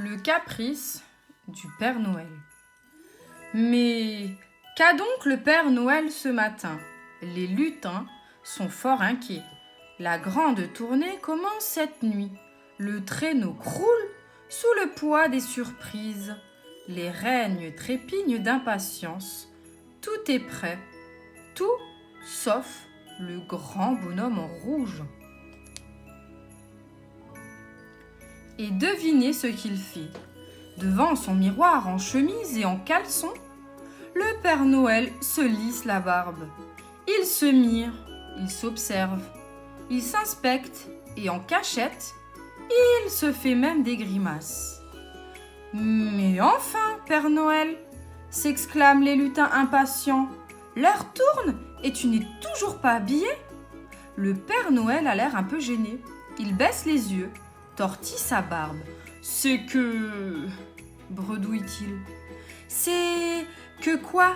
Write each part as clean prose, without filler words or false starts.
Le caprice du Père Noël. Mais qu'a donc le Père Noël ce matin? Les lutins sont fort inquiets. La grande tournée commence cette nuit. Le traîneau croule sous le poids des surprises. Les règnes trépignent d'impatience. Tout est prêt, tout sauf le grand bonhomme en rouge. Et devinez ce qu'il fait. Devant son miroir en chemise et en caleçon, le Père Noël se lisse la barbe. Il se mire, il s'observe, il s'inspecte et en cachette, il se fait même des grimaces. « Mais enfin, Père Noël !» s'exclament les lutins impatients. « L'heure tourne et tu n'es toujours pas habillé ?» Le Père Noël a l'air un peu gêné. Il baisse les yeux, tortille sa barbe. « C'est que... » bredouille-t-il. « C'est que quoi ?»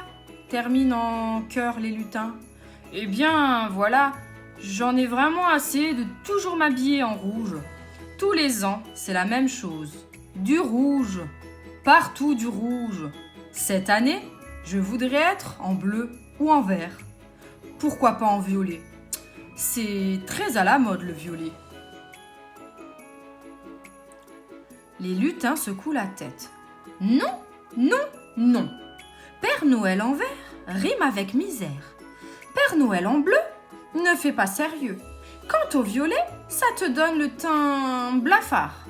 terminent en chœur les lutins. « Eh bien, voilà, j'en ai vraiment assez de toujours m'habiller en rouge. Tous les ans, c'est la même chose. Du rouge, partout du rouge. Cette année, je voudrais être en bleu ou en vert. Pourquoi pas en violet? C'est très à la mode le violet. » Les lutins secouent la tête. Non, non, non. Père Noël en vert rime avec misère. Père Noël en bleu ne fait pas sérieux. Quant au violet, ça te donne le teint blafard.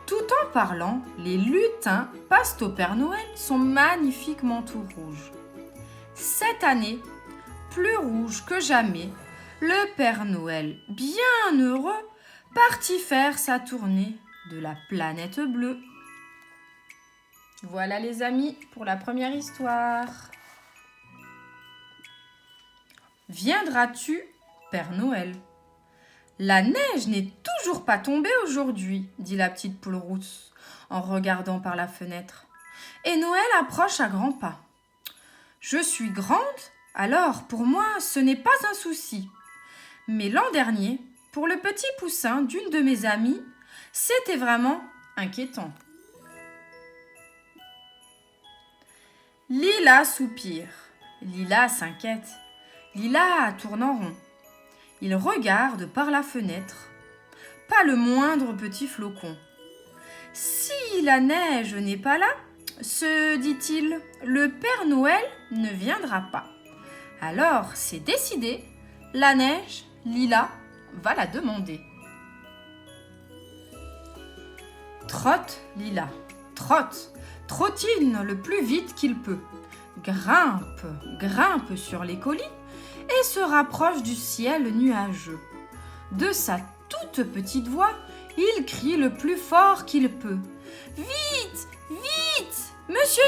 Tout en parlant, les lutins passent au Père Noël son magnifique manteau rouge. Cette année, plus rouge que jamais, le Père Noël, bien heureux, partit faire sa tournée de la planète bleue. Voilà les amis pour la première histoire. Viendras-tu, Père Noël? La neige n'est toujours pas tombée aujourd'hui, dit la petite poule rousse en regardant par la fenêtre. Et Noël approche à grands pas. Je suis grande, alors pour moi ce n'est pas un souci. Mais l'an dernier, pour le petit poussin d'une de mes amies, c'était vraiment inquiétant. Lila soupire, Lila s'inquiète, Lila tourne en rond. Il regarde par la fenêtre. Pas le moindre petit flocon. Si la neige n'est pas là, se dit-il, le Père Noël ne viendra pas. Alors, c'est décidé, la neige, Lila va la demander. Trotte Lila, trotte, trottine le plus vite qu'il peut. Grimpe, grimpe sur les collines et se rapproche du ciel nuageux. De sa toute petite voix, il crie le plus fort qu'il peut. « Vite, vite, monsieur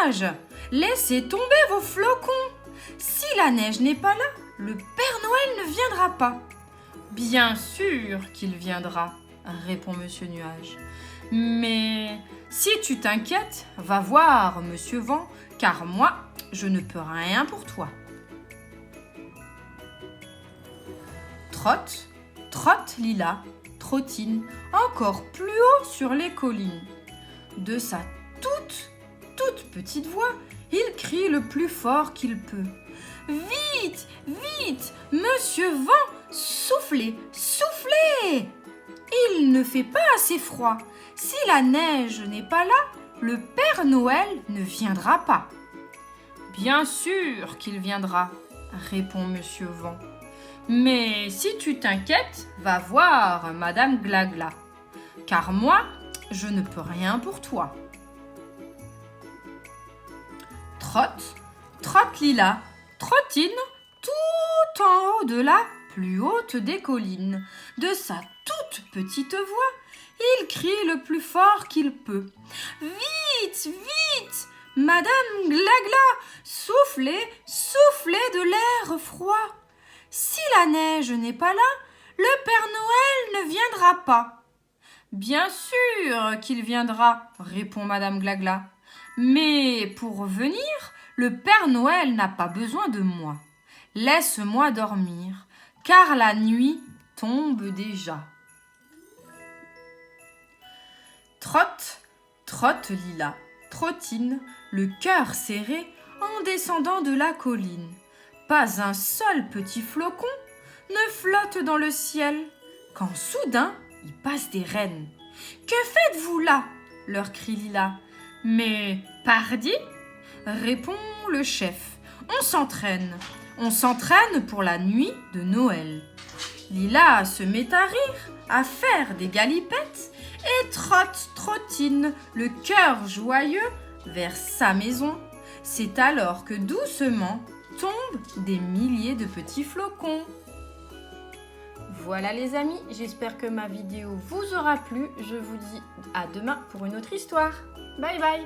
Nuage, laissez tomber vos flocons. Si la neige n'est pas là, le Père Noël ne viendra pas. »« Bien sûr qu'il viendra, » répond monsieur Nuage. « Mais si tu t'inquiètes, va voir monsieur Vent, car moi, je ne peux rien pour toi. » Trotte, trotte Lila, trottine encore plus haut sur les collines. De sa toute petite voix, il crie le plus fort qu'il peut. « Vite, vite, monsieur Vent, soufflez, soufflez ! Il ne fait pas assez froid. Si la neige n'est pas là, le Père Noël ne viendra pas. »« Bien sûr qu'il viendra, » répond monsieur Vent. « Mais si tu t'inquiètes, va voir Madame Glagla, car moi, je ne peux rien pour toi. » Trotte, trotte Lila, trottine tout en haut de la plus haute des collines. De sa toute petite voix, il crie le plus fort qu'il peut. « Vite, vite, Madame Glagla, soufflez, soufflez de l'air froid. Si la neige n'est pas là, le Père Noël ne viendra pas. »« Bien sûr qu'il viendra, » répond Madame Glagla. « Mais pour venir, le Père Noël n'a pas besoin de moi. Laisse-moi dormir, car la nuit tombe déjà. » Trotte, Trotte Lila, trottine, le cœur serré, en descendant de la colline. Pas un seul petit flocon ne flotte dans le ciel, quand soudain y passent des rennes. « Que faites-vous là ?» leur crie Lila. « Mais pardi !» répond le chef. « On s'entraîne pour la nuit de Noël. » Lila se met à rire, à faire des galipettes et trottine, le cœur joyeux, vers sa maison. C'est alors que doucement tombent des milliers de petits flocons. Voilà les amis, j'espère que ma vidéo vous aura plu. Je vous dis à demain pour une autre histoire. Bye bye!